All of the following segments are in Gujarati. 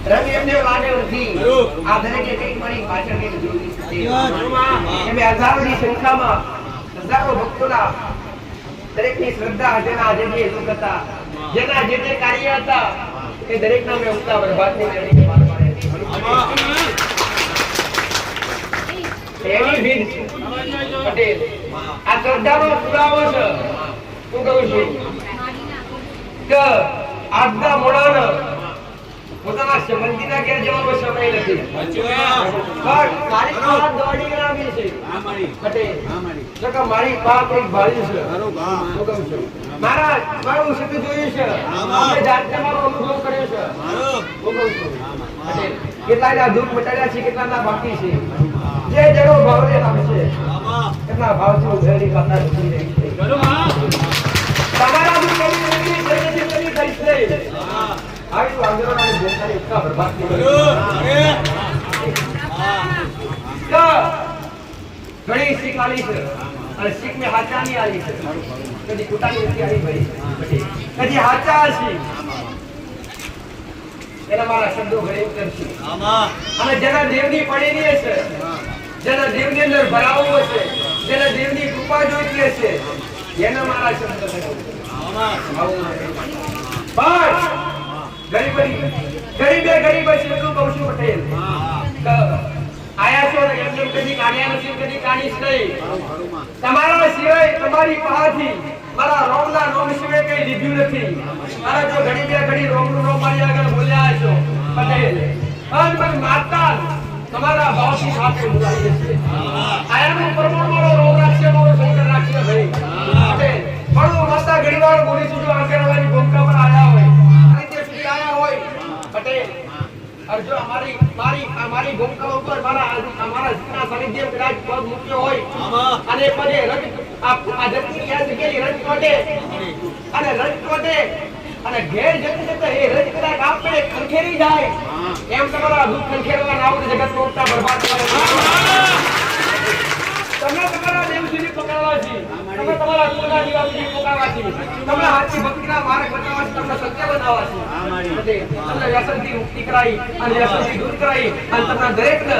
રંગ એમને લાગે નથી આ દરેકે કઈ મારી પાછળ કઈ જોઈ એમે હજારોની સંખ્યામાં હજારો ભક્તોના દરેકની શ્રદ્ધા જેના જગ્યાએ સુખ હતા જેના જે તે કાર્ય હતા એ દરેકના મેં ઉતા બરબાદની લડીને પાર પાડે એની ભીડ પટેલ આ શ્રદ્ધાનો પુરાવો છે હું કહું છું કે આજના મોડાના પોતાના સંબંધીના ઘેર જવાનો સમય નથી પણ મારી પાસે દોડી આવી છે પટેલ જો કે મારી પાસે એક ભાઈ છે હું કહું છું મારું સત જોયું છે આપણે જાતે મારો અનુભવ કર્યો છે હું કહું છું પટેલ કેટલાના દુઃખ મટાડ્યા છે કેટલાના બાકી છે જે જરો ભાવને નામ છે કેટલા ભાવથી ઉભેરી કરતા નથી રહી છે તમારા દુઃખ કમી નથી થઈ છે આવી વાંદરોના બોલતાની એટલા બરબાદ ઘણી શીખ આલી છે અને શીખ મેં હાચાની આલી છે કદી કુટાની નથી આલી ભાઈ કદી હાચા છે એના મારા શબ્દો ઘરે ઉતરશે અને જેના દેવની પડેલી હશે જેના દેવની અંદર ભરાવું હશે જેના દેવની કૃપા જોઈતી હશે એના મારા શબ્દો ગરીબે ગરીબ છે એટલું કહું છું પટેલ આયા છો ને એમને કદી કાઢ્યા નથી કદી કાઢીશ નહીં તમારા સિવાય તમારી પાસેથી મારા રોમના નોમ સિવાય કઈ લીધું નથી અરે જો ઘડી બે ઘડી રોમનું નોમ મારી આગળ બોલ્યા છો પટેલ પણ માતા તમારા ભાવથી સાથે મુલાવી જશે આયાનું પ્રમાણ મારો રોમ રાખશે મારો શંકર રાખશે ભાઈ પટેલ પણ માતા ઘડીવાર બોલી છું જો આગળવાની ભૂમિકા પર આયા હોય પટેલ અરજો મારી ભૂમિકા ઉપર અમારા જીના સાનિધ્ય કદાચ પદ મૂક્યો હોય અને પદે રજ આ જતી યાદ ગયેલી રજ કોટે અને રજ કોટે અને ઘેર જતે એ રજ કદાચ આપણે ખંખેરી જાય એમ તમારા દુઃખ ખંખેરવા ના આવું જગત મોટા બરબાદ કરે તમે તમારા દેવ સુધી પકડવા છે તમે તમારા કુળના દીવાથી પકડવા છે તમે હાથી ભક્તિના માર્ગ બતાવવા છે તમને સત્ય બતાવવા છે તમને વ્યસનથી મુક્તિ કરાઈ અને વ્યસનથી દૂર કરાઈ અને તમને દરેકને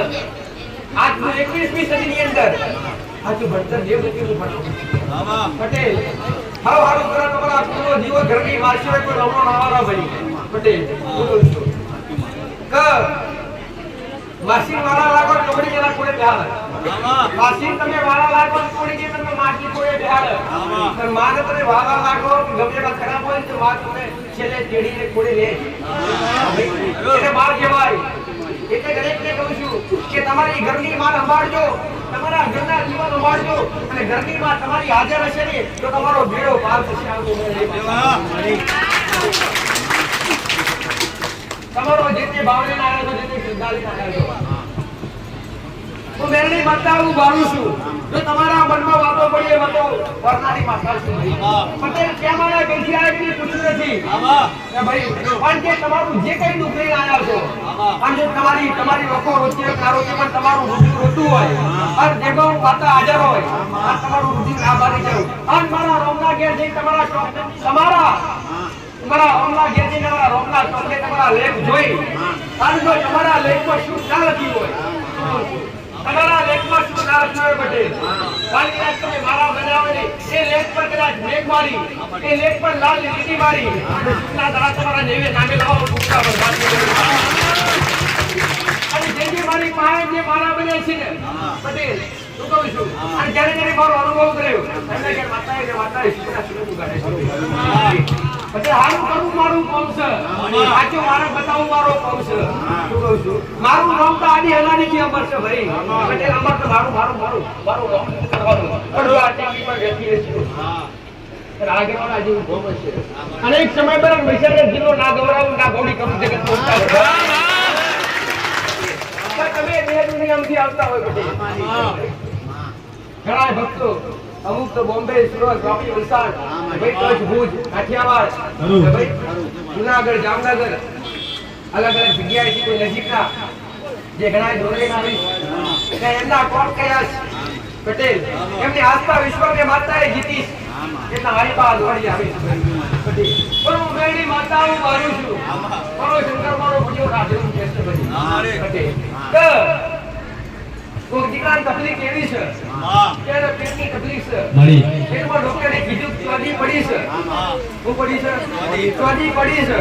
આજનું 21મી સદીની અંદર આજુ ભણતર દેવ ગતિનું ભણો પટેલ હાવ હારું કરો તમારા કુળનો જીવો ઘરની વાસીઓ કોઈ રમો નાવાના ભાઈ પટેલ બોલું છું કે માસી વાળા લાગો ટોકડી જેના કોડે બેહાડ માસી તમે વાળા લાગો ટોકડી જે તમે માસી કોડે બેહાડ પણ માને તમે વાળા લાગો ગમે એવા ખરાબ હોય તો વાત તમે છેલે તેડીને કોડે લે એને બાર કહેવાય એટલે દરેકને કહું છું કે તમારી ઘરની માન સંભાળજો તમારા ઘરના જીવન સંભાળજો અને ઘરની માં તમારી હાજર હશે ને તો તમારો ભેડો પાર થશે તમારો જે તે ભાવને આવ્યો છે જે તે શ્રદ્ધાથી આવ્યો હું મેરણી માતા હું બારું છું જો તમારા મનમાં વાતો પડી એ વાતો પરનારી માતા છે પટેલ કેમ આયા કઈથી આયા કે પૂછ્યું નથી કે ભાઈ પણ કે તમારું જે કઈ દુઃખ લઈને આવ્યા છો અને જો તમારી લોકો રોજે કારો કે પણ તમારું રુધિર રોતું હોય અને જેગો માતા હાજર હોય આ તમારું રુધિર ના બારી જાય અને મારા રોમના ઘેર જઈ તમારા ઓમલા ઘેર જઈને તમારા રોમના ચોકડે તમારા લેખ જોઈ અને જો તમારા લેખમાં શું ના લખ્યું હોય તમારા લેખમાં શું ના લખ્યું હોય પટેલ બાકી આજ તમે મારા બનાવને એ લેખ પર કદાચ મેઘ મારી એ લેખ પર લાલ લીટી મારી ના દાડા તમારા નેવે નામે લાવો ભૂખા બરબાદ અને જે મારી પાસે જે મારા બને છે ને પટેલ હું કહું છું અને જ્યારે મારો અનુભવ કર્યો એમને કે માતાએ સુના સુરત ઉગાડે છે પછી હારું કરું મારું કામ છે સાચું મારે બતાવું મારો કામ છે શું કહું છું મારું નામ તો આની હલાની થી અમર છે ભાઈ પટેલ અમર તો મારું નામ કરવાનું પણ આ ટીવી પર બેઠી છે આગેવાળા જેવું ભોગ છે અને એક સમય પર મહીસાગર જિલ્લો ના ગૌરવ ના ગૌડી કરું જગત પહોંચતા તમે બે દુનિયામાંથી આવતા હોય પટેલ ઘણા ભક્તો અમુક તો બોમ્બે સુરત વાપી વલસાડ ભાઈ કચ્છ ભુજ કાઠિયાવાડ ભાઈ જુનાગઢ જામનગર અલગ અલગ જગ્યાએથી કોઈ નજીકના જે ઘણા જોડેલા આવી કે એમના કોણ કયા પટેલ એમની આસ્થા વિશ્વને માતાએ જીતી એટલા મારી પાસે દોડી આવી પટેલ પણ હું મેળી માતા હું મારું છું મારો શંકર દીકરાની તકલીફ એવી છે કે એને પેટની તકલીફ છે મળી પેટમાં ડોક્ટરે કીધું ચોદી પડી છે શું પડી છે ચોદી પડી છે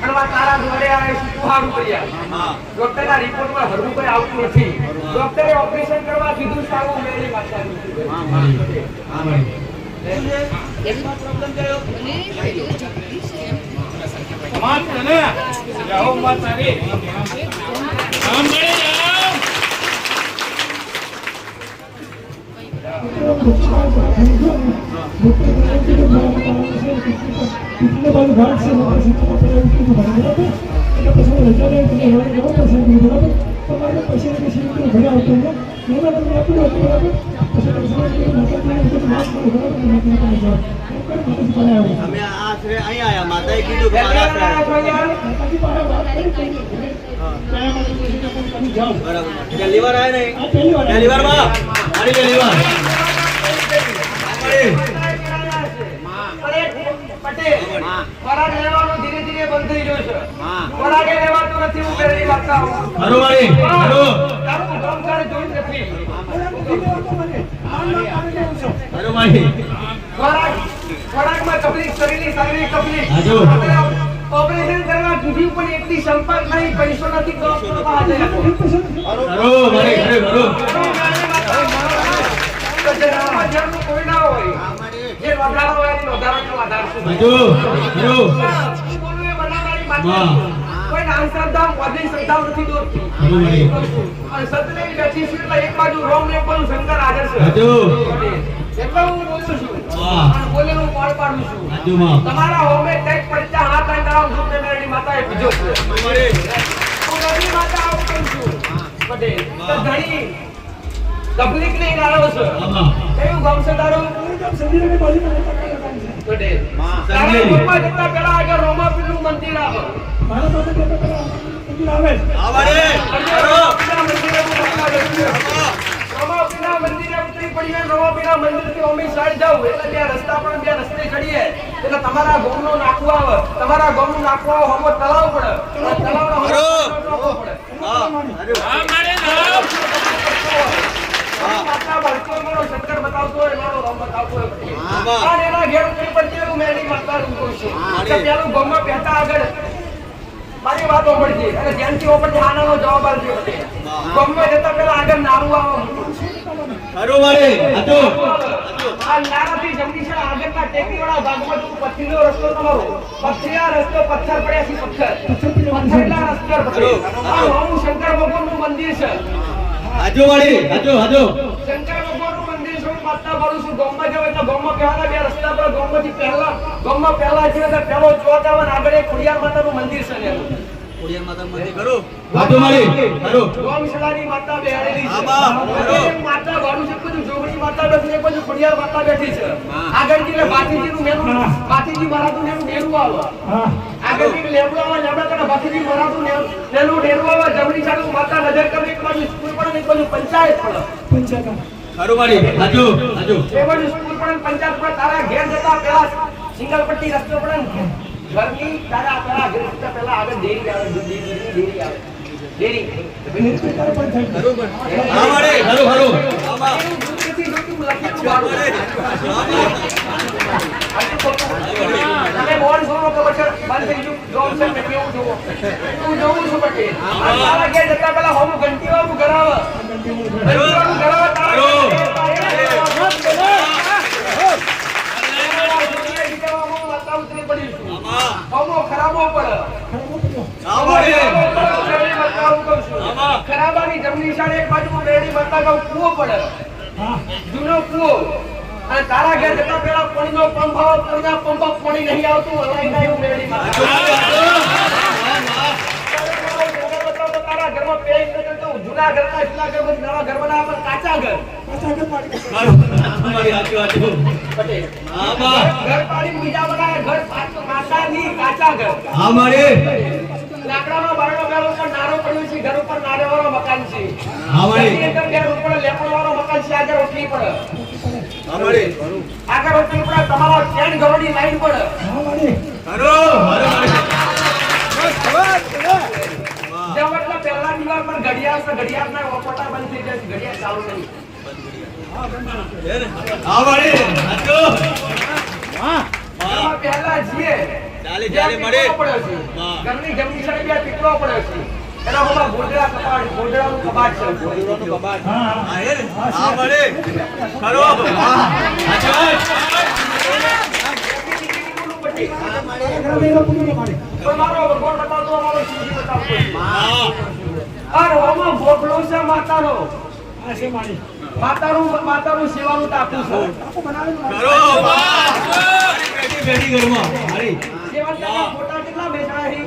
અને આ તારા જોડે આ સુહારું કર્યા ડોક્ટરના રિપોર્ટમાં હરવું કોઈ આવતું નથી ડોક્ટરે ઓપરેશન કરવા કીધું સારું મેળી માતા અમે આશરે અહીંયા આયા માતાએ કીધું કે મારા બરાબર પહેલી વાર આયા નહીં પહેલી વાર માં મારી પહેલી વાર ખોરાક લેવાનું ધીરે ધીરે બંધ થઈ ગયો છે ખોરાકે લેવાતું નથી હું પહેલી વાગતા હું હરો મારી હરો તારું કામ કરે જોઈ નથી હરો મારી ખોરાકમાં તકલીફ શરીરની શારીરિક તકલીફ હાજો ઓપરેશન કરવા કીધું પણ એકથી સંપર્ક નહીં પૈસો નથી ડોક્ટરમાં હાજર હરો મારી હરો કોઈ ના હોય જે વધારો હોય એનો વધારાનો આધાર શું હાજો હરો કોઈ નામ શ્રદ્ધા વધેલી શ્રદ્ધા નથી દોરતી હરો મારી અને સત્યની બેઠી છે એટલે એક બાજુ રોમ ને એક બાજુ શંકર હાજર છે હાજો એટલે હું બોલું છું વાહ અને બોલેલું પાડ પાડું છું હાજો માં તમારા હોમે ટેક પડતા હાથ લગાવ છું કે મેરી માતાએ પીધો છે હું મેરી માતા આવું કહું છું પટેલ તો ઘણી તકલીફ નહીં લાવો છો આમાં કયું ગામ છે તારું પટેલ તારા ગામમાં જતા પહેલા આગળ રોમાપીરનું મંદિર આવે આવડે હરો રોમાપીરના મંદિરે ઉતરી પડીને રોમાપીરના મંદિરથી ઓમી સાઈડ જાવ એટલે બે રસ્તા પણ બે રસ્તે ચડીએ એટલે તમારા ગામનો નાખવું આવે તમારા ગામનું નાખવું આવે હોમો તળાવ પડે તળાવનો હરો પડે હા માતા ભરતો મારો શંકર બતાવતો હોય મારો રામ બતાવતો હોય આમાં. અને એના ઘેર ઉતરી પડતી હું મેરી માતા રૂપું છું અરે. કે પેલું ગામમાં બેઠા આગળ મારી વાતો પડતી અને ધ્યાનથી ઉપરથી આનાનો જવાબ આપજો બધે ગામમાં જતા પહેલા આગળ નારું આવે હરો મારી હાજો આ નારાથી જમણી છે આગળના ટેકરીવાળા ભાગમાં જો પથ્થરનો રસ્તો તમારો પથ્થરિયા રસ્તો પથ્થર પડ્યા છે પથ્થરેલા રસ્તા પડે આ હું શંકર ભગવાનનું મંદિર છે હાજો મારી હાજો હાજો શંકર ભગવાનનું મંદિર છે હું માતા પાડું છું ગામમાં જાવ એટલે ગામમાં પહેલા બે રસ્તા પર ગામમાંથી ગામમાં પહેલા છે એટલે પહેલો ચોક આવે ને આગળ એક ખોડિયાર માતાનું મંદિર છે ને ખોડિયાર માતા મંદિર કરો હાજો મારી હરો ગોમશલાની માતા બેહાડેલી છે આમાં. એક માતા વાળું છે બધું જોગણી માતા બેઠી છે બધું ખોડિયાર માતા બેઠી છે આગળ થી બાથીજીનું મેનું બાથીજી મહારાજનું નેનું ડેરું આવે આગળ થી લેબડો આવે લેબડા કરે બાથીજી મહારાજનું નેનું ડેરું આવે જમણી સાઈડ માતા નજર કરે એક બાજુ સ્કૂલ પડે ને એક બાજુ પંચાયત પડે હરો મારી હાજો હાજો એ બાજુ સ્કૂલ પડે ને પંચાયત પડે તારા ઘેર જતા પેલા સિંગલ પટ્ટી રસ્તો પડે ને ઘરની તારા પેલા ઘેર જતા પેલા આગળ ડેરી આવે ડેરી આવે ડેરી આવડે હરો હરો આમાં તમે બોલ જોવો કે પછી બંધ થઈ ગયું જોબ છે મેં કેવું જોવો હું જોઉં છું પટેલ તારા ઘેર જતા પેલા હોમ ઘંટી વાળું કરાવે ઘંટી વાળું કરાવે ખરાબો પડે ખરાબાની જમણી સાઈડ એક બાજુ રેડી માતા કા કૂવો પડે જૂનો કૂવો અને તારા ઘેર જતા પેલા પાણીનો પંપ આવે પાણીના પંપ પાણી નહીં આવતું હલાઈ જાય એવું રેડી માતા તારા ઘરમાં પેઈ તો જૂના ઘરના નવા ઘરમાં ના પણ કાચા ઘર મારી હાજો હાજો પટેલ આમાં ઘર પાડી બીજા બનાવે ઘર માતાની કાચા ઘર હા મારી લાકડાનો બારણો પેલો ઉપર નારો પડ્યો છે ઘર ઉપર નારેવાળો મકાન છે હા મારી ઘરની અંદર ઘેર ઉપર લેપડવાળો મકાન છે આગળ ઓટલી પડે આવડે આગળ ઓટલી પડે તમારા ચેન ઘરોની લાઈન પડે હરો હરો મારી જેમ એટલે પહેલાની વાર પણ ઘડિયાળના ઓપોટા બંધ થઈ જાય છે, ઘડિયાળ ચાલુ નહીં. હા વાળી સાચું એમાં પહેલા છીએ ચાલી જ્યાં મળે. પીપળો પડ્યો છે. હા. ઘરની જમણી સાઈડ બે પીપળો પડ્યો છે. એના ઉપર ગોધડાનું કબાટ છે. હા એ ને? હા મળે. ખરો પણ મારો ભગવાન બતાવતો, અમારો શિવજી બતાવતો. હા અને આમાં ભોગલો છે માતાનો. માતાનું સેવાનું ટાંકું છે. ખરો બેઠી ઘરમાં મારી સેવા ટાંકા ફોટા કેટલા બેસાડ્યા છે?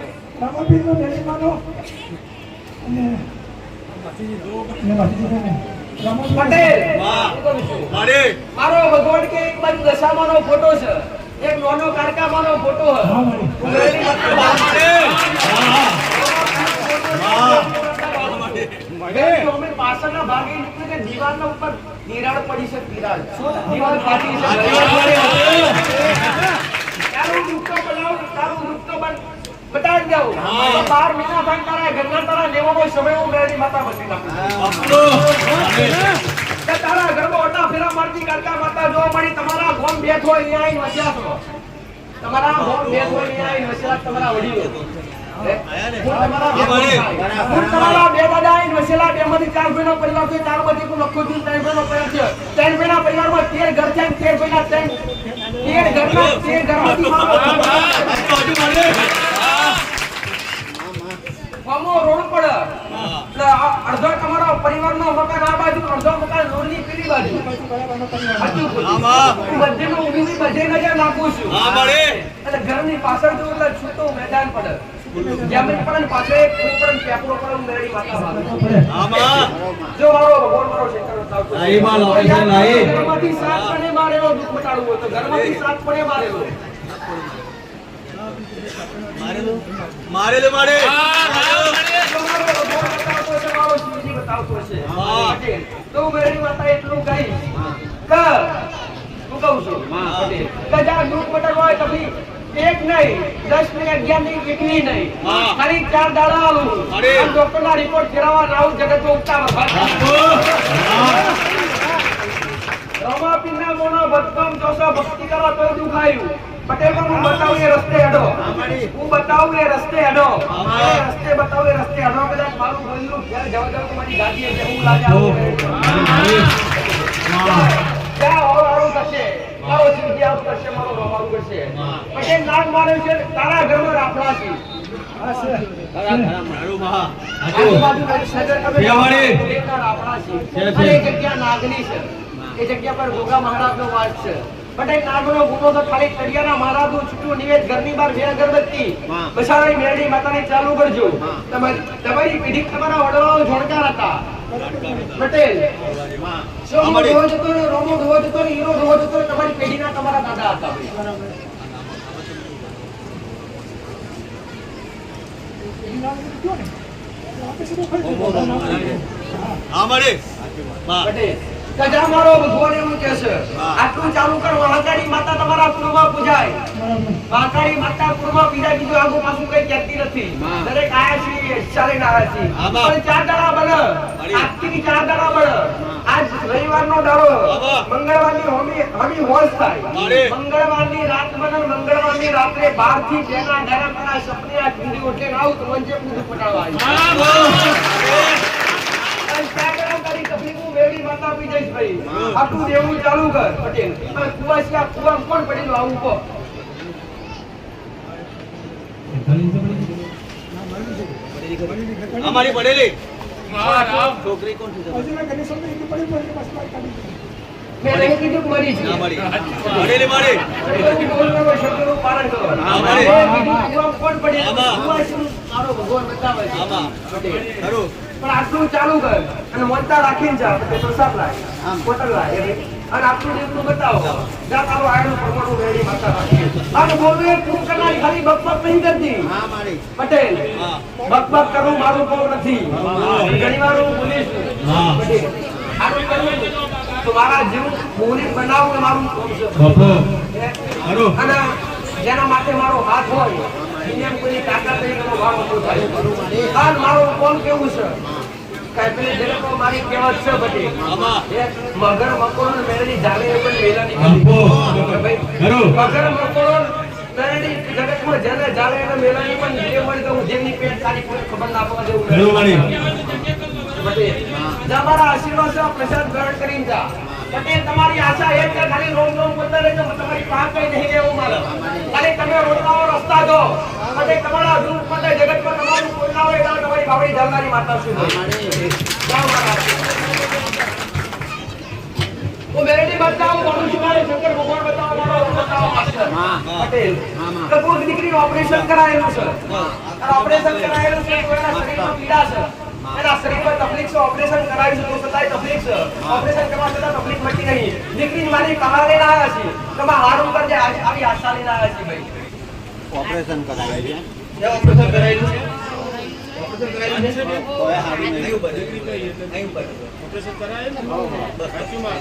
પટેલ વાહ. એ કહું છું. મળે. મારો ભગવાન કે એક બાજુ દશામાનો ફોટો છે, એક નાનો કારકામાનો ફોટો છે. ઉઘરેલી માતા મળે. અમે પાછળના ભાગે નીકળ્યું કે દીવાલના ઉપર તિરાડ પડી છે, તિરાડ. દીવાલ ફાટી છે. તારું દુઃખ બતાવી દઉં. હા. 12 મહિના થાય તારા ઘરના તારા લેવાનો સમય હું મેળી માતા બની નાખું. કે તારા ઘરમાં ઓટા ફેરા મારતી કાકા માતા જોવા મળી. તમારા ગોમ બેઠો હોય અહીંયા આવીને વસ્યા છો. તમારા ગોમ બેઠો હોય અહીંયા આવીને વસ્યા તમારા વડીલો. હું તમારા બે દાદા આવીને વસેલા. બેમાંથી 4 ભાઈનો પરિવાર છે. 4 બધી કોઈ લખો છું 3 ભાઈનો પરિવાર છે. 3 ભાઈના પરિવારમાં 13 ઘર છે. 13 ભાઈના 13 ઘરમાંથી મામો રોડ પર એટલે અડધો તમારો પરિવારનો મકાન આ બાજુ, અડધો મકાન રોડની પેલી બાજુ. આમાં. હું બધેનો ઊભી બધે નજર નાખું છું. હા મળે. એટલે ઘરની પાછળ જો એટલે છૂટું મેદાન પડે. જમીન પડે ને પાછળ એક કૂવો પડે ને પેપરો પડે ને મેળી માતા બાજુ. આમાં. જો મારો ભગવાન મારો શેકર બતાવતો. લાઈ માં લાવે છે, લાઈ. ઘરમાંથી સાત પણે મારેલો દુઃખ બતાડવું હોય તો ઘરમાંથી સાત પણે મારેલો. મારેલું મળે. જો મારો ભગવાન બતાવતો છે, મારો શિવજી બતાવતો છે. હા. તો હું મેળી માતા એટલું કહીશ કે હું કહું છું કે જ્યાં દુઃખ બતાડવા હોય તો ભી એક નહીં, 10 નહીં, 11 નહીં, એકલી નહીં. હા. ખાલી 4 દાડા આલું. અરે. અને ડોક્ટરના રિપોર્ટ ફેરવવા રાહુલ જગત ઉગતા રમાપીરના મોનો ભક્તમ જોશો ભક્તિ કરવા તો દુખાયું. પટેલ પણ હું બતાવું એ રસ્તે હેડો. હું બતાવું એ રસ્તે હેડો. એ રસ્તે બતાવું એ રસ્તે હેડો. કદાચ મારું બોલનું ઘેર જવા જવા તો મારી ગાડી છે હું લાગે આવું. જ્યાં હોર આવું કરશે, મારો શિવજી આવું કરશે, મારો રમાવું કરશે. પટેલ નામ માર્યું છે તારા ઘરમાં રાફડા છે. ખરું મહા. આજુબાજુ નગર તમે દેવાળી. દેવના રાફડા છે. છે. અને એ જગ્યા નાગની છે. એ જગ્યા પર ગોગા મહારાજનો વાસ છે. પટેલ નાગનો ગુનો તો ખાલી તળિયાના મહારાજનું છૂટું નિવેદ ઘરની બહાર બે અગરબત્તી બસાડી મેરડી માતાને ચાલુ કરજો. તમારી પેઢી તમારા વડવાઓ જોડકાર હતા. પટેલ સોમો ધોવો જતો ને રોમો ધોવો જતો ને હીરો ધોવો જતો ને તમારી પેઢીના તમારા દાદા હતા. હા મળે. વાહ. પટેલ કજા મારો ભગવાન એવું કહે છે આટલું ચાલુ કરો. વાંકાળી માતા તમારા કુળમાં પૂજાય. વાંકાળી માતા કુળમાં પૂજાય. બીજું આગું પાછું કઈ કહેતી નથી. દરેક આયા છીએ ચાલીને આયા છીએ. આબા. પણ 4 દાડા બને. આજથી 4 દાડા બને. આજ રવિવારનો દાડો. આબા. મંગળવારની હમી હોશ થાય. મળે. મંગળવારની રાત બને. મંગળવારની રાત્રે 12 થી 2 ના ડાયરા મારા સપને આ ઠંડી ઓટલે આવું તો મંજે પૂરું પટાડવા આવી. આટલું દેવું ચાલુ કર પટેલ. કુવાસિયા કુવામાં કોણ પડેલું આવું કહો. અમારી પડેલી. છોકરી કોણ છે? મેં નહીં કીધું કે મરી છે. ના મળી. પડેલી મળી. પછી બોલનો કોઈ શબ્દનું પાલન કરો. હા, મળી. મેં કીધું કુવામાં કોણ પડેલું? આમાં. કુવાસીનું મારો ભગવાન બતાવે છે. આમાં. પટેલ. ખરું. પણ આટલું ચાલુ કર અને મોનતા રાખીને જા. પછી પ્રસાદ લાય, બોટલ લાય અને આટલું જેટલું બતાવો. જા તારું આયનું પરમાણુ વેડી માતા રાખી. અને બોલવું એ પૂરું કરનારી ખાલી બકબક નહીં કરતી. પટેલ હા. બકબક કરવું મારું કામ નથી. ઘણી વાર હું બોલીશ હા. પટેલ આટલું કરવું તો મારા જીવ મોહની બનાવવું એ મારું કામ છે. બાપુ હે? ખરું અને જેના માટે મારો હાથ હોય દુનિયામાં કોઈની તાકાત નહીં કે મારો ઉભો થાય. આ મારું કોણ કેવું છે કાંઈ પેલી જગતમાં મારી કહેવત છે બધી એક મગર મકોડો ને મેળની જાલે એ પણ મેલાની અંબો. ભાઈ ખરું. મગર મકોડો મેળની જગતમાં જેને જાલે એને મેલાની પણ જે મળી તો હું જેમની પેટ સારી કોઈ ખબર ના પડવા દેવું ખરું વાળી. પટેલ તમારા આશીર્વાદ છે પ્રસાદ ગ્રહણ કરીને જા. પટેલ તમારી આશા એ છે ખાલી રોમ રોમ બોલતા રહેજો તમારી પાક કઈ નહીં લેવું મારે ખાલી તમે રોડનાઓ રસ્તા જો પટેલ તમારા અધૂર પતે જગતમાં તમારું કોઈ ના હોય એટલે તમારી બાવડી જલનારી માતા છું જાઓ મહારાજ. હું મેરેડી બતાવું મારું છું મારે શંકર ભગવાન બતાવો મારો બતાવો માસ્ટર પટેલ તો કોઈ દીકરીનું ઓપરેશન કરાયેલું છે અને ઓપરેશન કરાયેલું છે તો એના શરીરમાં પીડા છે એના શરીરમાં તકલીફ છે ઓપરેશન કરાવ્યું છે તો છતાંય તકલીફ છે ઓપરેશન કરવા છતાં તકલીફ મટી નહીં દીકરીની મારી કમાલ લઈને આવ્યા છે તમે હારું કરજે આવી આશા લઈને આવ્યા છે ભાઈ ઓપરેશન કરાવે છે જે ઓપરેશન કરાયેલું છે કોઈ હારું નહીં અહીં ઉપર ઓપરેશન કરાય ને સાચુમાં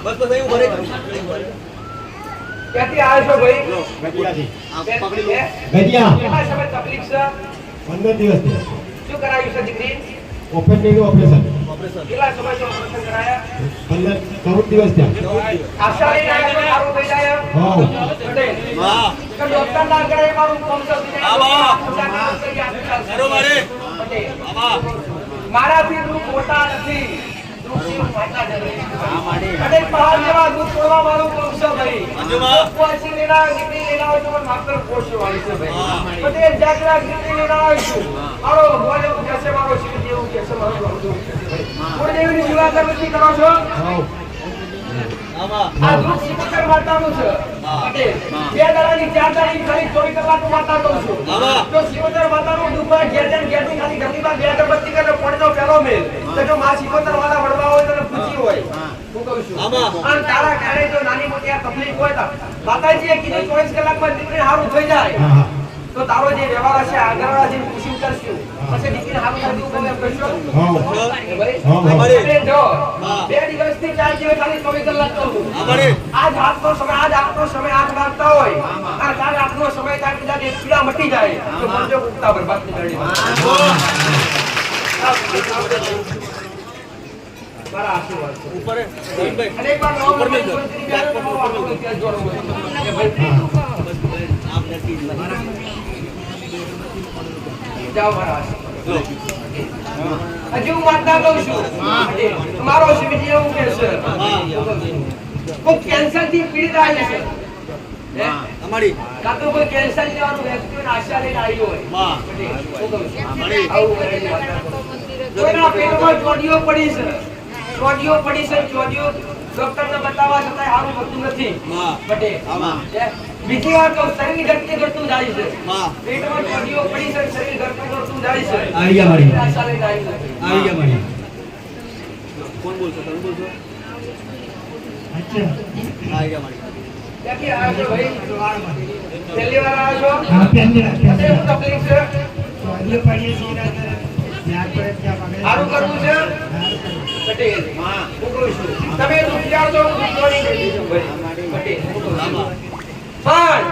બસ બસ અહીં ઉભરે ક્યાંથી આવ્યો છો ભાઈ આ પકડી લો ગજિયા. કેટલા સમય તકલીફ છે 15 દિવસથી. શું કરાવ્યું છે દીકરી ઓપરેશન. ઓપરેશન કેટલા સમયથી ઓપરેશન કરાયા 14 દિવસ થયા. આશા લઈને આવ્યા છો સારું થઈ જાય હા. પટેલ હા કે ડોક્ટર ના કરે મારું કામ ચાલતું જાય. આવા. ખરો મારે. પટેલ આવા મારાથી દુઃખ મોટા નથી દુઃખથી મોટા નથી. હા માડી પટેલ પહાડ જેવા દુઃખ તોડવા મારું કામ છે ભાઈ. અંજુમા. પહોંચી લેના દીકરી લેના હોય તો મને માત્ર પોષવાની છે હા, ભાઈ. માડી. પટેલ જાગરા દીકરી લેના આવીશું. મારો ભગવાન એવું કહેશે મારો શિવજી એવું કહેશે મારો ભગવાન એવું કહેશે ભાઈ. કુળદેવીની સેવા કરવાથી કરો છો હા. આવા આ દુઃખ સિકંદર માતાનું છે પટેલ બે દાડાની ચાર દાડાની ખાલી 24 કલાક માતા કહું છું આવા. તો સિકંદર માતાનું દુઃખ ઘેર ઘેરથી ખાલી ઘરની બહાર બે અગરબત્તી કરીને પોણીનો પેલો મેલ તો જો માં સિકંદર વાળા વડવા હોય તો પૂછી હોય હું કહું છું આવા. અને તારા ઘરે જો નાની મોટી આ તકલીફ હોય તો માતાજીએ કીધું 24 કલાકમાં દીકરી સારું થઈ જાય હા, હા. તો તારો જે વ્યવહાર હશે આગળવાળા જેને પૂછી કરશું પછી દીકરી સારું થાય તેવું તમે કરશો હા. ભાઈ હા, હા. પટેલ જો હા. 2 દિવસથી 4 દિવસ ખાલી 24 કલાક કહું છું આભારી આજ હાથનો સમય આજ આપનો સમય આઠ વાગતા હોય અને કાલ આપનો સમય કાઢી કદાચ એક પીડા મટી જાય તો મંજો ઉગતા બરબાદ થઈ જાય મારા આશીર્વાદ છે. ઉપર ભાઈ અને એક વાર નવો ઉપર મેં મંત્ર મંત્રી બિહાર નવો આપણો ઇતિહાસ જોડવો છે. એ ભાઈ આપ નથી જાઓ મારા આશીર્વાદ. હજુ હું વાર્તા કહું છું મારો શિવજી એવું કહે છે કોઈ કેન્સરથી પીડિત આવે છે હે? અમારી કાં તો કોઈ કેન્સર જેવાનું વ્યક્તિઓને આશા લઈને આવ્યો હોય માં પટેલ, શું કહું છું? મારી આવું કરેલી વાર્તા કહું. કોઈના પેટમાં ચોડીઓ પડી છે ચોડીઓ પડી છે ચોડીઓ ડોક્ટરને બતાવવા છતાંય સારું થતું નથી માં પટેલ આમાં હે? બીજી વાર કહું શરીર ઘટતી ઘટતું જાય છે માં પેટમાં ચોડીઓ પડી છે શરીર ઘટતું ઘટતું જાય છે આવી ગયા મારી. આશા લઈને આવ્યું નથી. આવી ગયા મારી. કોણ બોલશો તમે બોલશો અચ્છા. આવી ગયા મારી ક્યાંથી આવ્યો છો ભાઈ પહેલી વાર આવ્યો છો હા, પહેલી વાર. પટેલ, શું તકલીફ છે ચોરીઓ પડીએ છીએ રાત્રે. ત્યાં પડે ત્યાં પકડે. સારું કરવું છે પટેલ માં હું કહું છું તમે દુખિયાર છો હું દુખવાની નહીં છું ભાઈ પટેલ હું કહું છું. આમાં પણ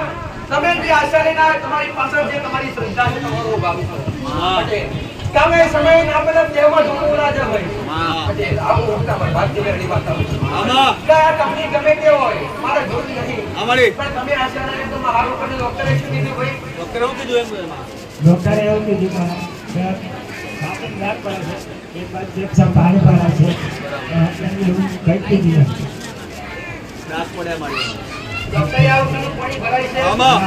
તમે જે આશા લઈને આવ્યા, તમારી પાછળ જે તમારી શ્રદ્ધા છે તમારો ભાવ છે હા. પટેલ તમે સમય ના બધા દેહમાં ઢોકળું ના જાય ભાઈ હા. પટેલ આવું ઉઠતા ભાઈ ભાગ્ય મેળવી વાતા હું છું. આમાં કે આ કંપની ગમે તે હોય મારે જરૂર નથી અમારી પણ તમે આશા લઈને તો મારું પણ ડોક્ટરે શું કીધું ભાઈ ડોક્ટર શું કીધું એમ એમાં ડોક્ટરે એવું કીધું કે બાપને દાંત પડે છે એક બાજુ ફેફસા પાણી પડે છે એવું કંઈક કીધું ત્રાસ પડે મારી ડોક્ટરે આવું કીધું પાણી ભરાય છે આમાં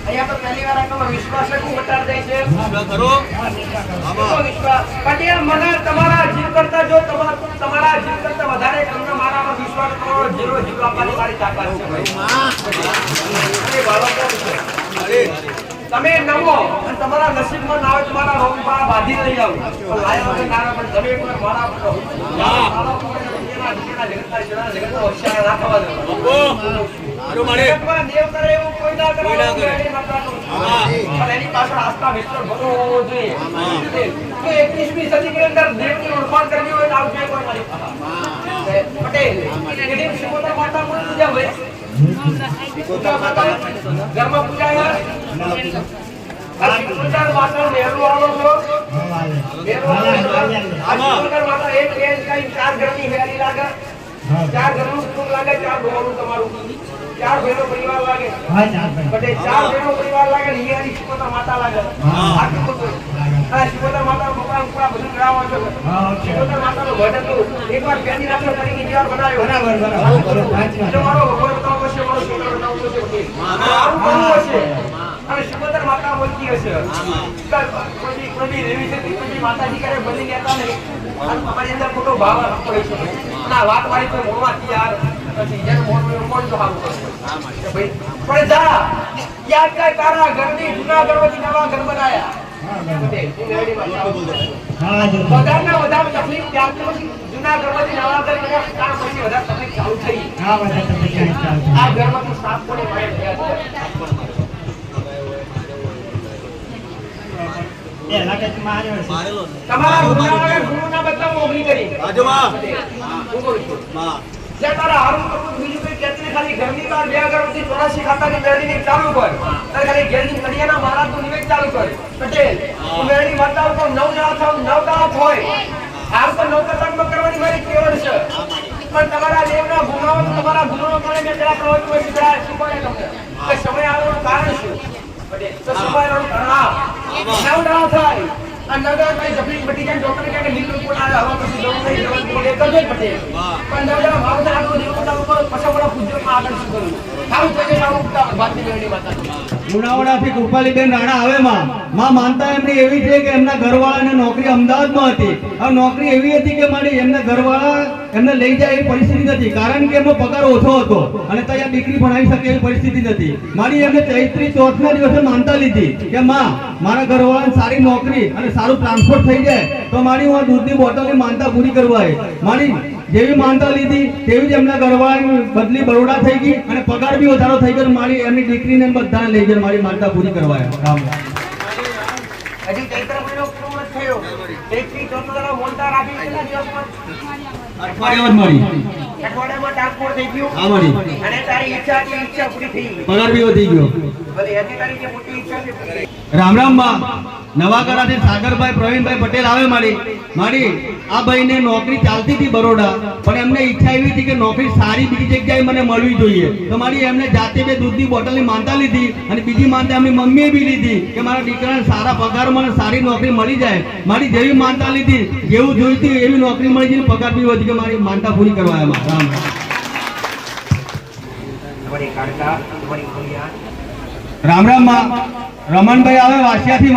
અહીંયા તો પહેલી વાર આપણો વિશ્વાસ જ વટાર જાય છે ખરો કેટલો આમાં વિશ્વાસ પટેલ મને તમારા જીવ કરતા જો તમારા જીવ કરતા વધારે તમને મારામાં વિશ્વાસ કરો જીરો જીવ આપવાની મારી તાકાત છે ભાઈ અરે બાળકો છે. અરે તમે નમો અને તમારા નસીબમાં ના હોય તમારા રોગમાં બાધી નહીં આવું પણ લાયા વગર ના રહો. પણ તમે એકવાર મારા પર રહો. બાળકો અને દુનિયાના જગતના જગતના હોશિયાર ના થવા દેવા. બાપુ સારું મારે જગતમાં દેવ કરે એવું કોઈ ના કરે. કોઈ ના કરે. એની માતાનું. હા. પણ એની પાછળ આસ્થા વિશ્વાસ ભરો હોવો જોઈએ. તો 21મી સદીની અંદર દેવની ઓળખાણ કરવી હોય તો આવજો એકવાર મારી પાસે. પટેલ, કીડી શિકોતર માતા કોણ પૂજા હોય? ઘરમાં પૂજાયા આ શિકોતર માતા મેળો આવો છો મેળો આ શિકોતર માતા એક કઈ 4 ઘરની હેરી લાગે 4 ઘરનું કુટુંબ લાગે 4 ડોવાનું તમારું 4 બહેનો પરિવાર લાગે બટે 4 બહેનો પરિવાર લાગે ને હેરી શિકોતર માતા લાગે આ શિકોતર માતા મકાન પૂરા બધું કરાવો છો શિકોતર માતાનો વડ હતું એકવાર પેની રાત્રે કરીને જીવાર બનાવ્યો બરાબર તમારો ભગવાન બતાવો છે મારો શિકોતર બતાવો છે આવું કરવું હશે અને શિકોતર માતા બોલતી હશે કોઈ રેવી છે કોઈ માતાજી કરે બની ગયા ને અમારી અંદર ખોટો ભાવ પડી શકે ના વાત વાળી કોઈ મોડવાથી યાર પછી જેનું મોડું કોણ તો સારું કરશે ભાઈ પણ જા યાદ કર તારા ઘરની જૂના ઘરમાંથી નવા ઘર બનાયા વધારે તકલીફ ત્યારથી જૂના ઘરમાંથી નવા ઘર બન્યા ત્યાર પછી વધારે તકલીફ ચાલુ થઈ આ ઘરમાંથી સાફ કોને મળે થયા છે તમારા ગુરુના બદલા મોગલી કરી જે તારા હારું કરવું બીજું કઈ કેતને ખાલી ઘરની બહાર 2084 ખાતાની મેળવીને ચાલુ કર તારે ખાલી ઘરની કડિયાના મહારાજનું નિવેદ ચાલુ કર પટેલ તું મેળવી માતા તો 9 જણા થાવ 9 દાડા હોય હાર તો 9 કલાકમાં કરવાની મારી કેવડ છે પણ તમારા દેવના ગુનાઓ તમારા ગુરુનો કારણે મેં પેલા પ્રવચન માં શીખવાડે તમને કે સમય આવવાનું કારણ શું પટેલ તો સમય આવવાનું કારણ 9 દાડા થાય અને નગર કઈ જફરી બટી જાય ડોક્ટર કહે કે લીલું કોણ આવે હવા પછી દવા નહીં દવા કોણ એક જ પટેલ પણ નગર ભાવતા આટલો દિવસ ઉપર પછાવડા પૂજ્યમાં આગળ શું કરું સારું થઈ જાય ઉગતા વાતની મેળવી માતા લુણાવાડાથી કૃપાલીબેન રાણા આવે માં માનતા એમની એવી છે કે એમના ઘરવાળાને નોકરી અમદાવાદમાં હતી આ નોકરી એવી હતી કે મારી એમના ઘરવાળા એમને લઈ જાય એવી પરિસ્થિતિ નથી કારણ કે એમનો પગાર ઓછો હતો અને ત્યાં દીકરી ભણાવી શકે એવી પરિસ્થિતિ નથી મારી એમને ચૈત્રી ચોથના દિવસે માનતા લીધી કે માં મારા ઘરવાળાને સારી નોકરી અને સારું ટ્રાન્સપોર્ટ થઈ જાય તો મારી હું દૂધની બોટલની માનતા પૂરી કરવા મારી જેવી માનતા લીધી તેવી જ એમના ઘરવાળાની બદલી બરોડા થઈ ગઈ અને પગાર બી વધારો થઈ ગયો મારી એમની દીકરીને બધાને લઈ ગઈ મારી માનતા પૂરી કરવાય રામ હજી ચૈત્ર મહિનો પૂર્ણ થયો ચૈત્રી ચોથના મોનતા રાખી કેટલા દિવસમાં અઠવાડિયામાં મળી અઠવાડિયામાં ટ્રાન્સપોર્ટ થઈ ગયું હા મળી અને તારી ઈચ્છા પૂરી થઈ ગઈ પગાર બી વધી ગયો ભલે હજી તારી જે મોટી ઈચ્છા છે પૂરી રામ રામ માં નવાકરાથી સાગરભાઈ પ્રવીણભાઈ પટેલ આવે મારી આ ભાઈને નોકરી ચાલતી હતી બરોડા પણ એમને ઈચ્છા એવી હતી કે નોકરી સારી બીજી જગ્યાએ મને મળવી જોઈએ તો મારી એમને જાતે 2 દૂધની બોટલની માનતા લીધી અને બીજી માનતા એમની મમ્મીએ બી લીધી કે મારા દીકરાને સારા પગાર મને સારી નોકરી મળી જાય મારી જેવી માનતા લીધી જેવું જોઈતી એવી નોકરી મળી ગઈ પગાર બી વધી કે મારી માનતા પૂરી કરવા આવ્યા રામ રામ રામ માં રમણભાઈ આવે વાસિયાથી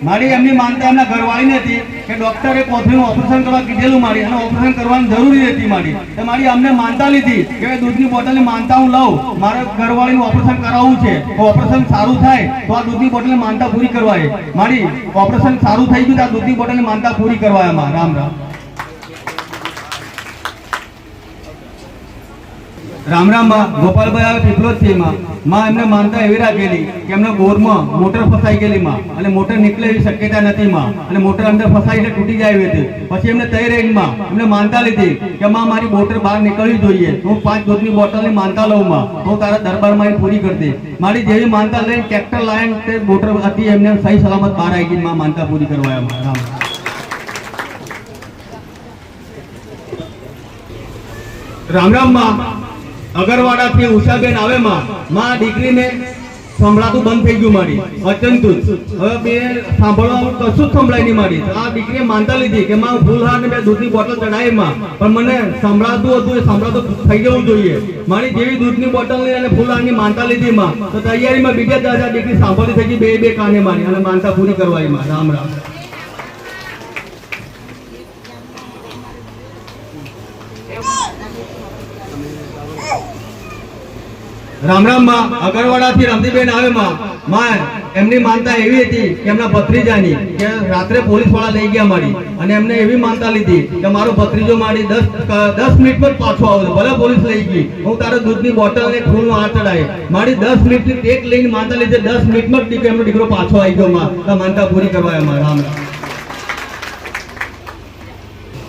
મારી એમની માનતા એમના ઘરવાળીને હતી કે ડોક્ટરે કોથળીનું ઓપરેશન કરવા કીધેલું મારી અને ઓપરેશન કરવાની જરૂરી હતી મારી તો મારી અમને માનતા લીધી કે દૂધની બોટલની માનતા હું લઉં મારે ઘરવાળીનું ઓપરેશન કરાવવું છે તો ઓપરેશન સારું થાય તો આ દૂધની બોટલની માનતા પૂરી કરવાય મારી ઓપરેશન સારું થઈ ગયું તો આ દૂધની બોટલની માનતા પૂરી કરવાય માં રામ રામ રામ રામ માં ગોપાલભાઈ આવે પીપલોદ થી માં એમને માનતા એવી રાખેલી કે એમના બોરમાં મોટર ફસાઈ ગયેલી માં અને મોટર નીકળે એવી શક્યતા નથી માં અને મોટર અંદર ફસાઈ એટલે તૂટી જાય એવી હતી પછી એમને તઈ રહીને માં એમને માનતા લીધી કે માં મારી મોટર બહાર નીકળવી જોઈએ હું 5 દૂધની બોટલની માનતા લઉં માં હું તારા દરબારમાં પૂરી કરી દે મારી જેવી માનતા લઈને ટ્રેક્ટર લાઈન તે મોટર હતી એમને સહી સલામત બહાર આવી ગઈ માં માનતા પૂરી કરવાયા રામ રામ રામ માં અગરવાડાથી ઉષાબેન આવે માં દીકરીને સંભળાતું બંધ થઈ ગયું મારી અચંતું હવે બે સાંભળવાનું કશું જ સંભળાય નહીં મારી આ દીકરીએ માનતા લીધી કે માં ફૂલહાર ને 2 દૂધની બોટલ ચડાવી માં પણ મને સંભળાતું હતું એ સંભળાતું થઈ જવું જોઈએ મારી જેવી દૂધની બોટલની અને ફૂલહારની માનતા લીધી માં તો તૈયારીમાં બીજા દાદા દીકરી સાંભળતી થઈ ગઈ બે કાને મારી અને માનતા પૂરી કરવાની માં રામ રામ રામ રામ માં અગરવાડાથી રમતીબેન આવે માં એમની માનતા એવી હતી કે એમના ભત્રીજાની કે રાત્રે પોલીસ વાળા લઈ ગયા મારી અને એમને એવી માનતા લીધી કે મારો ભત્રીજો મારી 10 મિનિટમાં જ પાછો આવશે ભલે પોલીસ લઈ ગઈ હું તારો દૂધની બોટલ ને ફૂલનો હાથ ચડાય મારી 10 મિનિટની ટેક લઈને માનતા લીધી 10 મિનિટમાં જ એમનો દીકરો પાછો આવી ગયો માં માનતા પૂરી કરવા રામ રામ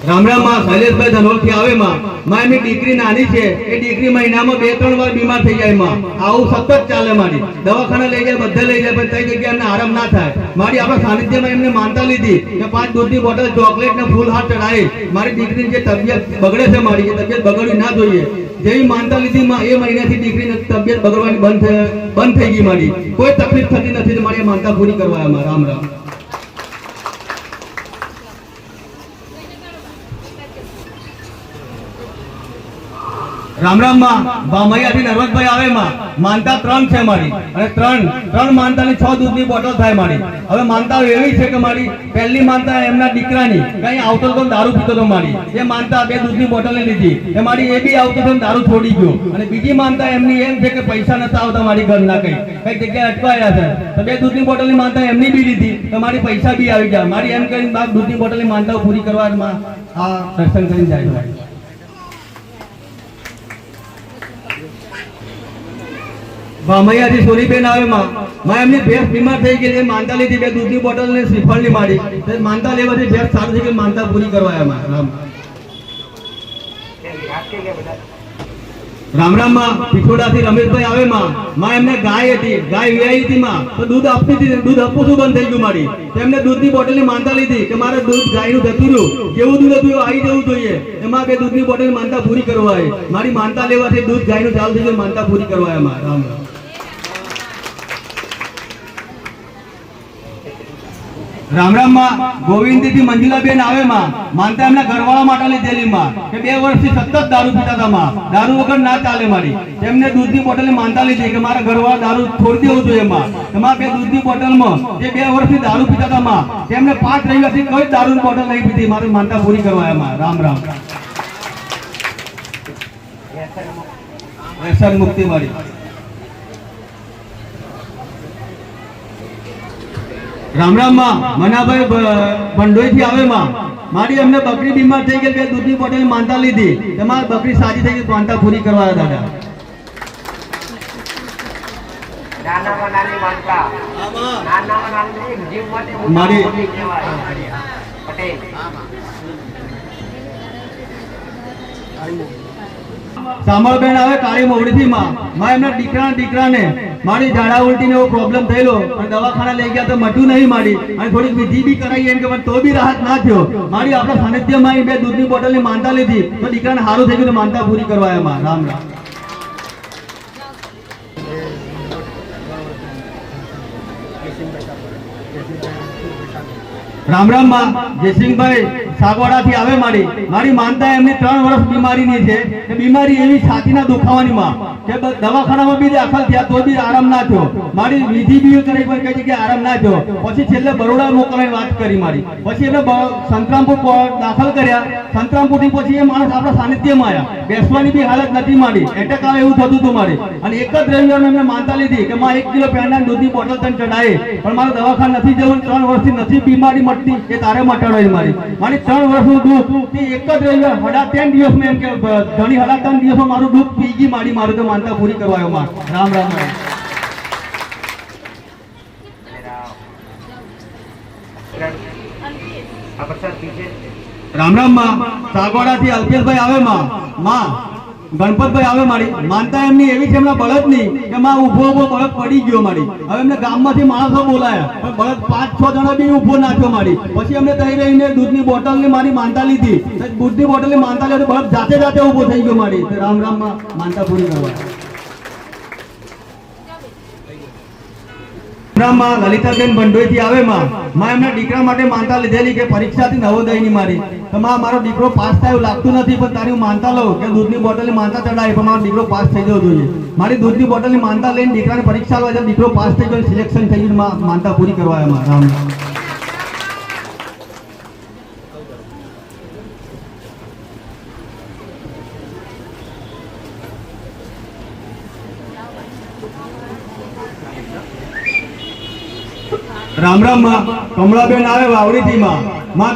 રામ રામ માં શૈલેષભાઈ ધનોલથી આવે માં એમની દીકરી નાની છે એ દીકરી મહિનામાં 2-3 વાર બીમાર થઈ જાય માં આવું સતત ચાલે મારી દવાખાના લઈ જાય બધે લઈ જાય પણ કઈ જગ્યાએ એમને આરામ ના થાય મારી આપણા સાનિધ્યમાં એમને માનતા લીધી કે 5 દૂધની બોટલ ચોકલેટ ને ફૂલ હાથ ચડાવી મારી દીકરીની જે તબિયત બગડે છે મારી એ તબિયત બગડવી ના જોઈએ જેવી માનતા લીધી માં એ મહિનાથી દીકરીની તબિયત બગડવાની બંધ થઈ ગઈ મારી કોઈ તકલીફ થતી નથી મારી માનતા પૂરી કરવા રામ રામ રામ રામ માં બામૈયાથી નર્મદભાઈ આવે માં માનતા 3 છે મારી અને 3 માનતાની 6 દૂધની બોટલ થાય મારી હવે માનતા એવી છે કે મારી પહેલી માનતા એમના દીકરાની કઈ આવતો તો દારૂ પીતો તો મારી એ માનતા 2 દૂધની બોટલ લીધી એ મારી એ બી આવતો તો દારૂ છોડી ગયો અને બીજી માનતા એમની એમ છે કે પૈસા નતા આવતા મારી ઘરના કઈ જગ્યાએ અટવાયા છે તો 2 દૂધની બોટલની માનતા એમની બી લીધી તો મારી પૈસા બી આવી ગયા મારી એમ કરીને બાપ દૂધની બોટલની માનતાઓ પૂરી કરવામાં આ દર્શન કરીને જાય છે બામૈયાથી સોનીબેન આવે માં એમની ભેંસ બીમાર થઈ ગઈ છે માનતા લીધી 2 દૂધની બોટલ ને શ્રીફળની મારી માનતા લેવાથી ભેંસ સારું થઈ ગઈ માનતા પૂરી કરવા રામ રામ માં પીછોડાથી રમેશભાઈ આવે માં એમને ગાય હતી ગાય વિયાઈ હતી માં તો દૂધ આપતી હતી દૂધ આપવું શું બંધ થઈ ગયું મારી એમને દૂધની બોટલની માનતા લીધી કે મારે દૂધ ગાયનું જતું રહ્યું જેવું દૂધ હતું આવી જવું જોઈએ એમાં 2 દૂધની બોટલની માનતા પૂરી કરવા મારી માનતા લેવાથી દૂધ ગાયનું ચાલુ થઈ ગયું માનતા પૂરી કરવા રામ રામ રામ રામ માં ગોવિંદથી મંજુલાબેન આવે માં માનતા એમના ઘરવાળા માટે લીધેલી માં કે 2 વર્ષથી સતત દારૂ પીતા હતા માં દારૂ વગર ના ચાલે મારી એમને દૂધની બોટલની માનતા લીધી કે મારા ઘરવાળા દારૂ છોડી દેવું જોઈએ માં એમાં 2 દૂધની બોટલમાં જે 2 વર્ષથી દારૂ પીતા હતા માં તેમને 5 રવિવારથી કોઈ દારૂની બોટલ નહીં પીધી મારી માનતા પૂરી કરવા માં રામ રામ વ્યસન મુક્તિ મારી રામ રામ માં મનાભાઈ ભંડોઈ થી આવે માં મારી એમને બકરી બીમાર થઈ ગઈ 2 દૂધની બોટલ માનતા લીધી તમારી બકરી સાજી થઈ ગઈ માનતા પૂરી કરવા દાદા નાનામાં નાની માનતા નાનામાં નાની જીવમાંથી મારી પટેલ સામળબેન આવે કાળી મોવડીથી માં એમના દીકરાને મારી ઝાડા ઉલટીને એવો પ્રોબ્લેમ થયેલો અને દવાખાના લઈ ગયા તો મટ્યું નહીં મારી અને થોડીક વિધિ બી કરાવી એમ કે તો બી રાહત ના થયો મારી આપણા સાનિધ્યમાં 2 દૂધની બોટલની માનતા લીધી તો દીકરાને સારું થઈ ગયું માનતા પૂરી કરવા એમાં રામ રામ રામ રામ માં જયસિંહભાઈ સાગવાડાથી આવે મારી માનતા એમની 3 વર્ષ બીમારીની છે કે બીમારી એવી છાતીના દુખાવાની માં કે દવાખાનામાં બી દાખલ થયા તો બી આરામ ના થયો મારી વિધિ બી કરી પણ કઈ જગ્યાએ આરામ ના થયો પછી છેલ્લે બરોડા મોકલવાની વાત કરી મારી પછી એમને સંતરામપુર દાખલ કર્યા સંતરામપુરથી પછી એ માણસ આપણા સાનિધ્યમાં આવ્યા બેસવાની બી હાલત નથી મારી એટેક આવે એવું થતું હતું મારી અને એક જ રવિવારમાં એમને માનતા લીધી કે માં 1 કિલો પેંડા દૂધની બોટલ તને ચડાવે પણ મારે દવાખાના નથી જવું 3 વર્ષથી નથી બીમારી મટતી એ તારે મટાડવાની મારી 3 વર્ષનું દૂધ તે એક જ રવિવાર 3.5 દિવસમાં એમ કે ઘણી 3.5 દિવસમાં મારું દૂધ પી ગઈ મારું તો માનતા પૂરી કરવાયો માં રામ રામ રામ રામ માં સાગવાડાથી અલ્પેશભાઈ આવે માં ગણપતભાઈ આવે મારી માનતા એમની એવી છે એમના બળદની કે માં ઉભો બળદ પડી ગયો મારી હવે એમને ગામમાંથી માણસો બોલાયા પણ બળદ 5-6 જણા બી ઉભો નાખ્યો મારી પછી એમને તઈ રહીને દૂધની બોટલની મારી માનતા લીધી દૂધની બોટલની માનતા લીધી બળદ જાતે ઉભો થઈ ગયો મારી રામ રામ માં માનતા પૂરી કરવા માં લલિતાબેન ભંડોઈથી આવે માં એમના દીકરા માટે માનતા લીધેલી કે પરીક્ષાથી નવોદયની મારી તો મારો દીકરો પાસ થાય એવું લાગતું નથી પણ તારી હું માનતા લઉં કે દૂધની બોટલની માનતા ચડાવી પણ મારો દીકરો પાસ થઈ જવો જોઈએ મારી દૂધની બોટલની માનતા લઈને દીકરાને પરીક્ષા આવવા જાય દીકરો પાસ થઈ ગયો સિલેક્શન થઈ ગયું માનતા પૂરી કરવા એમાં રામ રામ રામ માં કમળાબેન આવે વાવડીથી માં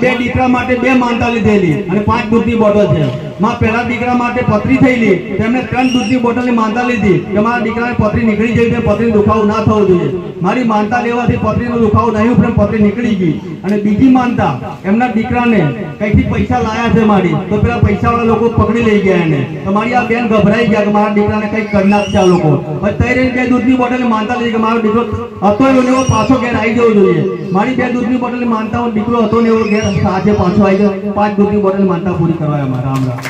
2 દીકરા માટે 2 માનતા લીધેલી અને 5 દૂધની બોટલ છે માં પહેલા દીકરા માટે પથરી થયેલી, તેમને 3 દૂધની બોટલની માનતા લીધી કે મારા દીકરાને પથરી નીકળી જાય, પથરી દુખાવો ના થવો જોઈએ. મારી માનતા લેવાથી પથરીનો દુખાવો નહીં ઉપડે, પથરી નીકળી ગઈ. અને બીજી માનતા, એમના દીકરાને કઈથી પૈસા લાયા છે મારી, તો પેલા પૈસાવાળા લોકો પકડી લઈ ગયા એને. તો મારી આ બેન ગભરાઈ ગયા કે મારા દીકરાને કઈક કરી નાખશે આ લોકો. પછી 2 દૂધની બોટલની માનતા લીધી કે મારો દીકરો હતો એવો પાછો ઘેર આવી જવો જોઈએ. મારી 2 દૂધની બોટલની માનતા, દીકરો હતો ને એવો ઘેર આજે પાછો આવી ગયો. 5 દૂધની બોટલની માનતા પૂરી કરવાય અમારા. રામ રામ.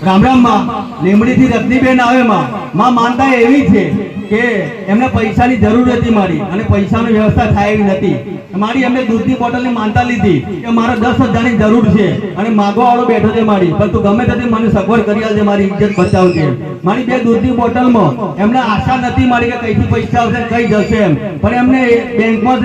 રામ રામ માં. લીમડીથી રત્નીબેન આવે માં. માનતા એવી છે કે એમને પૈસાની જરૂર હતી મારી, અને પૈસાની વ્યવસ્થા થાય એવી નથી. મારી એમને દૂધની બોટલની માનતા લીધી કે મારે 10,000ની જરૂર છે, અને માગવા વાળો બેઠો છે મારી, પણ તું ગમે તેથી મને સગવડ કરી આલજે, મારી ઇજ્જત બચાવજે. મારી 2 દૂધની બોટલમાં એમને આશા નથી મારી કે કઈથી પૈસા આવશે, કઈ જશે એમ. પણ એમને બેંકમાં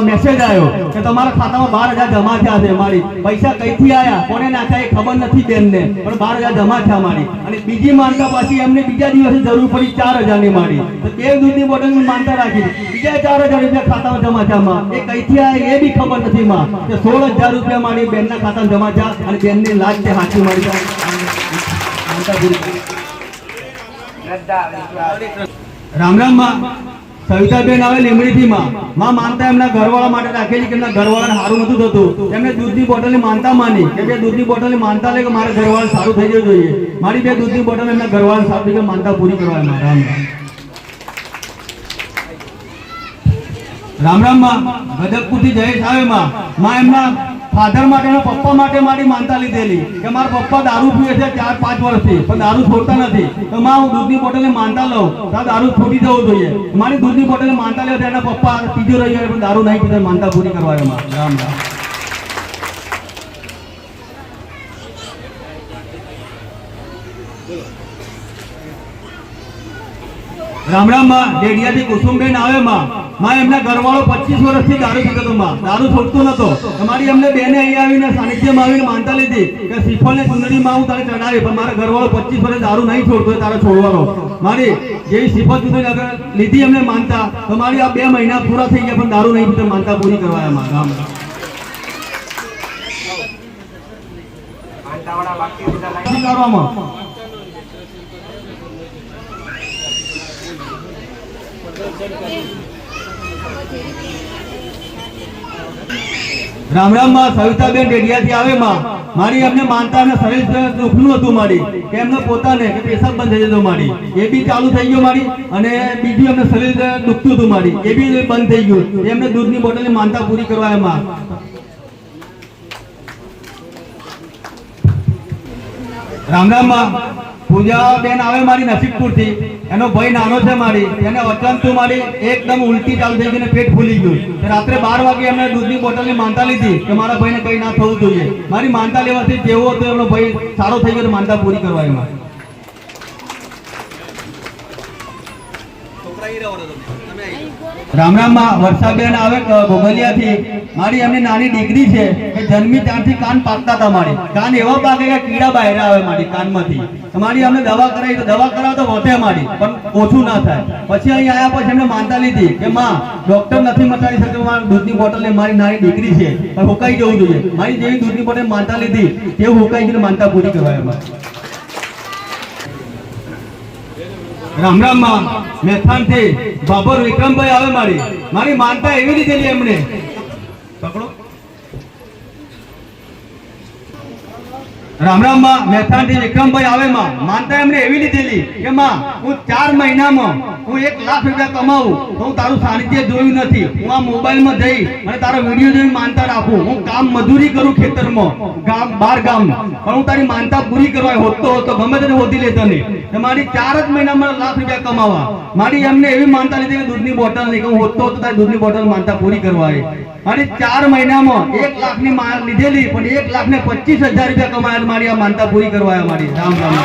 મેસેજ આવ્યો કે તમારા ખાતામાં 12,000 જમા થયા છે. મારી પૈસા કઈથી આવ્યા, કોને નાખ્યા એ ખબર નથી બેનને, પણ 12,000 જમા થયા મારી. અને બીજી માનતા પાછી એમને બીજા દિવસે જરૂર પડી 4,000ની મારી. તો 2 દૂધની બોટલની માનતા રાખી, બીજા 4,000 રૂપિયા ખાતામાં જમા થયા માં. એ કઈથી આવ્યા એ બી ખબર નથી માં. કે 16,000 રૂપિયા મારી બેનના ખાતામાં જમા થયા, અને બેનની લાજ છે હાચી મારી માનતા પૂરી. રામ રામ માં. સવિતાબેન આવે લીમડીથી માં. માનતા એમના ઘરવાળા માટે રાખેલી કે એમના ઘરવાળાને સારું નતું થતું. એમને દૂધની બોટલની માનતા માની કે 2 દૂધની બોટલની માનતા લે કે મારા ઘરવાળા સારું થઈ જવું જોઈએ. મારી 2 દૂધની બોટલ એમના ઘરવાળા સારું થઈ માનતા પૂરી કરવા. રામ રામ માં. ગજબપુરથી જયેશ આવે માં. એમના ફાધર માટે, પપ્પા માટે મારી માનતા લીધેલી કે મારા પપ્પા દારૂ પીવે છે 4-5 વર્ષથી, પણ દારૂ છોડતા નથી. તો હું દૂધની બોટલની માનતા લઉં તો દારૂ છોડી જવું જોઈએ. મારી દૂધની બોટલની માનતા લેવા એના પપ્પા ત્રીજો રહી જાય, પણ દારૂ નહીં પીતા, માનતા પૂરી કરવા. રામ રામ. રામ રામ માં. ડેડિયાથી કુસુમબેન આવે માં. એમના ઘરવાળો 25 વર્ષથી દારૂ પીતો હતો માં, દારૂ છોડતો નતો. તમારી એમને બેને અહીંયા આવીને સાનિધ્યમાં આવીને માનતા લીધી કે શ્રીફળ ને ચુંદડીમાં હું તારે ચડાવી, પણ મારા ઘરવાળો 25 વર્ષ દારૂ નહીં છોડતો, તારે છોડવાનો. મારી જેવી શ્રીફળ ચુંદડી લીધી એમને માનતા, તો મારી આ 2 મહિના પૂરા થઈ ગયા, પણ દારૂ નહીં પીતો, માનતા પૂરી કરવા. રામ રામ. કરવામાં રામ રામ માં. સવિતાબેન ડેડિયાથી આવે માં. મારી એમને માનતા એમને શરીર દુખનું હતું મારી, કે એમને પોતાને કે પેશાબ બંધ થઈ જતો મારી, એ બી ચાલુ થઈ ગયો મારી. અને બીજું એમને શરીર દુખતું હતું મારી, એ બી બંધ થઈ ગયું. એમને દૂધની બોટલની માનતા પૂરી કરવા. એમાં રામ રામ માં. પૂજા બેન આવે મારી નસીબપુરથી. એનો ભાઈ નાનો છે મારી, એને અચાનક મારી એકદમ ઉલટી ચાલુ થઈ ગઈ, પેટ ફૂલી ગયું. રાત્રે 12 વાગે એમને દૂધની બોટલની માનતા લીધી કે મારા ભાઈને કઈ ના થવું જોઈએ. મારી માનતા લેવાથી જેવો હતો એમનો ભાઈ સારો થઈ ગયો, માનતા પૂરી કરવા. એમાં રામ રામ માં. વર્ષાબેન આવે ગોગલિયાથી. મારી એમની નાની દીકરી છે કે જન્મી ત્યારથી કાન પાકતા હતા મારી. કાન એવા પાકે કે કીડા બહાર આવે મારી કાનમાંથી. તમારી અમને દવા કરાવી તો દવા કરાવ તો વધે મારી, પણ ઓછું ના થાય. પછી અહીં આવ્યા પછી એમને માનતા લીધી કે માં ડોક્ટર નથી મટાડી શકતો, મારી દૂધની બોટલ મારી નાની દીકરી છે, પણ હુકાઈ જવું જોઈએ. મારી જેવી દૂધની બોટલ માનતા લીધી તેવું હુકાઈ ગયું, માનતા પૂરી કરવા. રામ રામ માં. મેથાણથી બાબર વિક્રમભાઈ આવે મારી માનતા એવી લીધેલી એમને. પકડો. રામ રામ માં. મેથાણથી વિક્રમભાઈ આવે માં. માનતા એમને એવી લીધેલી કે માં હું 4 મહિનામાં હું 1 લાખ રૂપિયા કમાવું તો હું તારું સાનિધ્ય જોયું નથી. હું આ મોબાઈલમાં જઈ અને તારો વિડીયો જોઈ માનતા રાખું. હું કામ મજૂરી કરું ખેતરમાં, બાર ગામ, પણ હું તારી માનતા પૂરી કરવા હોતો ગમે તેને હોતી લેતો નહીં. મારી 4 જ મહિનામાં લાખ રૂપિયા કમાવા. મારી એમને એવી માનતા લીધી કે દૂધની બોટલ નહીં, હું હોતો તારી દૂધની બોટલ માનતા પૂરી કરવા. મારી 4 મહિનામાં 1 લાખની લીધેલી, પણ 1,25,000 રૂપિયા કમાયા. મારી આ માનતા પૂરી કરવા. મારી રામ રામ.